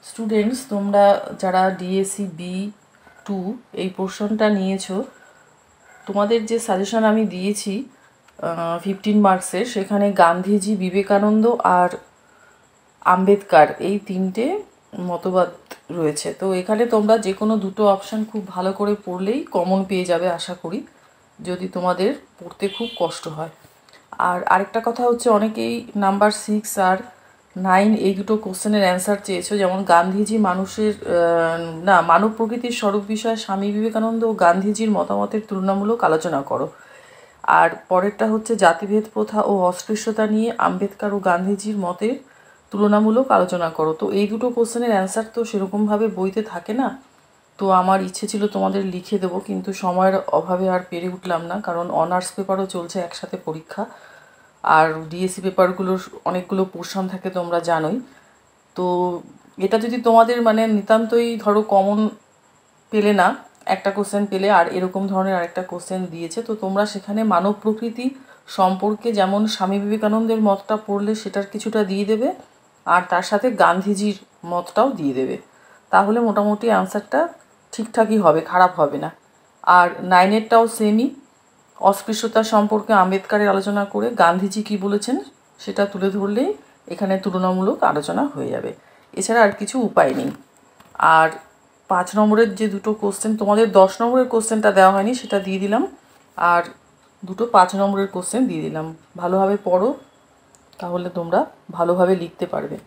Students, তোমরা যারা DSC B2 এই পোর্শনটা নিয়েছো, তোমাদের যে সাজেশন আমি দিয়েছি 15 মার্কসের, সেখানে গান্ধীজি, বিবেকানন্দ আর আম্বেদকর এই তিনটে মতবাদ রয়েছে। তো এখানে তোমরা যে কোনো দুটো অপশান খুব ভালো করে পড়লেই কমন পেয়ে যাবে আশা করি, যদি তোমাদের পড়তে খুব কষ্ট হয়। আর আরেকটা কথা হচ্ছে, অনেকেই নাম্বার 6 আর 9 এই দুটো কোশ্চেনের অ্যান্সার চেয়েছো। যেমন গান্ধীজি মানব প্রকৃতির স্বরূপ বিষয়ে স্বামী বিবেকানন্দ ও গান্ধীজির মতামতের তুলনামূলক আলোচনা করো। আর পরেরটা হচ্ছে জাতিভেদ প্রথা ও অস্পৃশ্যতা নিয়ে আম্বেদকর ও গান্ধীজির মতের তুলনামূলক আলোচনা করো। তো এই দুটো কোশ্চেনের অ্যান্সার তো সেরকমভাবে বইতে থাকে না, তো আমার ইচ্ছে ছিল তোমাদের লিখে দেবো, কিন্তু সময়ের অভাবে আর পেরে উঠলাম না, কারণ অনার্স পেপারও চলছে একসাথে পরীক্ষা, আর ডিএসসি পেপারগুলোর অনেকগুলো পোর্শন থাকে তোমরা জানোই। তো এটা যদি তোমাদের নিতান্তই ধরো কমন পেলে না, একটা কোশ্চেন পেলে আর এরকম ধরনের আরেকটা কোশ্চেন দিয়েছে, তো তোমরা সেখানে মানব প্রকৃতি সম্পর্কে যেমন স্বামী বিবেকানন্দের মতটা পড়লে সেটার কিছুটা দিয়ে দেবে, আর তার সাথে গান্ধীজির মতটাও দিয়ে দেবে, তাহলে মোটামুটি আনসারটা ঠিকঠাকই হবে, খারাপ হবে না। আর 9এরটাও সেমই, অস্পৃশ্যতা সম্পর্কে আম্বেদকরের আলোচনা করে গান্ধীজি কি বলেছেন সেটা তুলে ধরলেই এখানে তুলনামূলক আলোচনা হয়ে যাবে, এছাড়া আর কিছু উপায় নেই। আর 5 নম্বরের যে দুটো কোশ্চেন, তোমাদের 10 নম্বরের কোশ্চেনটা দেওয়া হয়নি, সেটা দিয়ে দিলাম, আর দুটো 5 নম্বরের কোশ্চেন দিয়ে দিলাম। ভালোভাবে পড়ো, তাহলে তোমরা ভালোভাবে লিখতে পারবে।